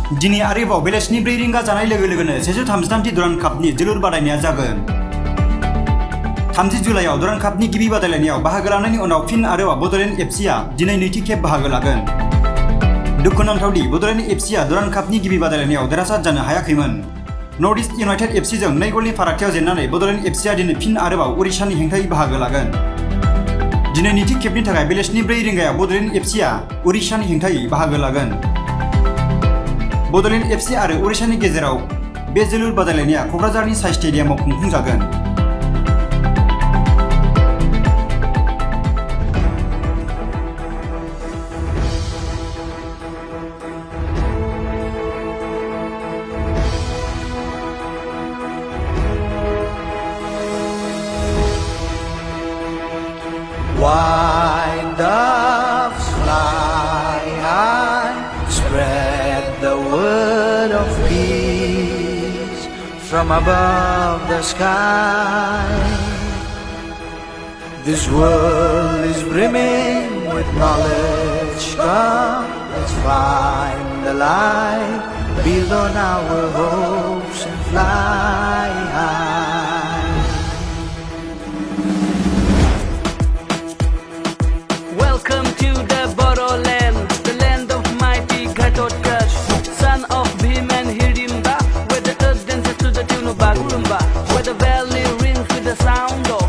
दिनै आरोबाव बेलासिनि 4 रिंगा जानाय लोगो लोगोनो 133थि दुरान्ड कापनि जोलुर बादायनाया जागोन। 30 जुलाइआव दुरान्ड कापनि गिबि बादायलायनायाव बाहागो लानायनि उनाव फिन आरोबाव बड'लेण्ड एफसीआ दिनै नैथि खेब बाहागो लागोन। दुखुनांथावदि बड'लेण्ड एफसीआ दुरान्ड कापनि गिबि बादायलायनायाव देरहासार जानो हायाखैमोन। नर्थ इस्ट इउनाइटेड एफसीजों 2 गलनि फारागथियाव जेननानै बड'लेण्ड एफसीआ दिनै फिन आरोबाव उरिष्यानि हेंथायै बाहागो लागोन। दिनै नैथि खेबनि थाखाय बेलासिनि 4 रिंगायाव बड'लेण्ड एफसीआ उरिष्यानि हेंथायै बाहागो लागोन। बड'लेण्ड एफसी आरो उरिष्यानि गेजेराव बे जोलुर बादायलायनाया क'क्राझारनि साइ स्टेडियामाव खुंफुंजागोन। White doves fly high, spread the word of peace from above the sky. This world is brimming with knowledge. Come, let's find the light, build on our hopes and fly high. Welcome to the Bodoland, the land of mighty Ghatotkash, son of Bhim and Hirimba, where the earth dances to the tune of Bagurumba, where the valley rings with the sound of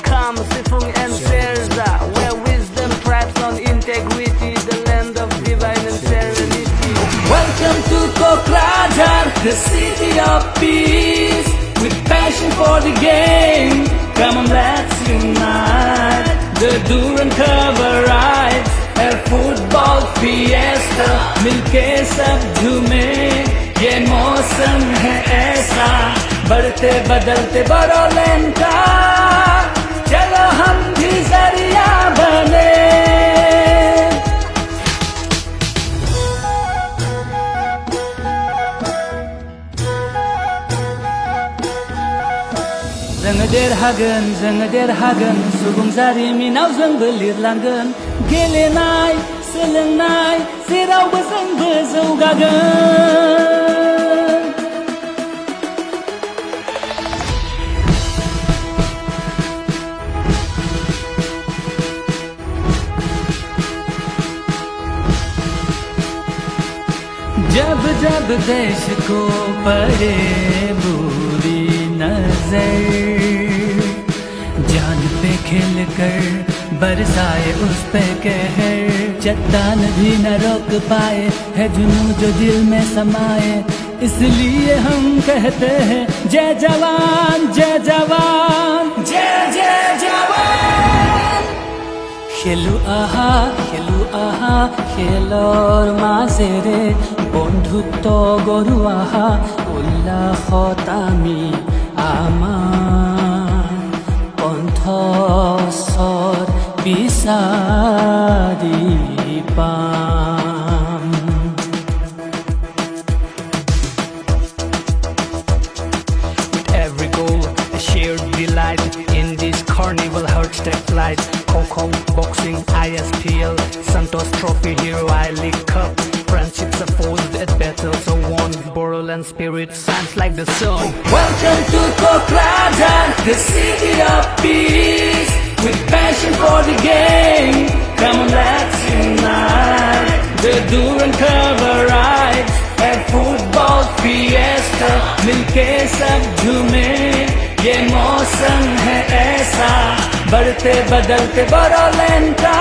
Kam, Sifung and Serza, where wisdom thrives on integrity, the land of divine and serenity. Welcome to Kokrajhar, the city of peace, with passion for the game. Come on, let's unite. The Durand Cup arrives, a football fiesta, मिलके सब झूमे, ये मौसम है ऐसा, बढ़ते बदलते बड़ोलैंड का, चलो हम भी जरिया बने। जोङो देरहागोन सुबुं जारिमिनाव जोंबो लिरलांगोन गेलेनाय सोलोंनाय जेरावबो जोंबो जौगागोन। जब जब देश को पड़े बुरी नजर, जान पे खेल कर बरसाए उस पे कहर, चट्टान भी न रोक पाए है जुनून जो दिल में समाए, इसलिए हम कहते हैं जय जवान जय जवान जय जय जवान। খেলু আহা খেলৰ মাজেৰে বন্ধুত্ব গঢ়ো আহা, উল্লাসত আমি আমাৰ কণ্ঠস্বৰ বিচাৰি পাম। With every goal, a shared delight in this carnival hearts take flight. Coco, boxing, ISPL, Santos Trophy, Hero I-League Cup. Friendships are forged at battles are won. Boroland spirit shines like the sun. Welcome to Kokrajhar, the city of peace, with passion for the game. Come on, let's unite. The Durand Cup arrives, a football fiesta, मिलके सब झूमे, ये मौसम है ऐसा, बढ़ते बदलते बड़ोलैंड का,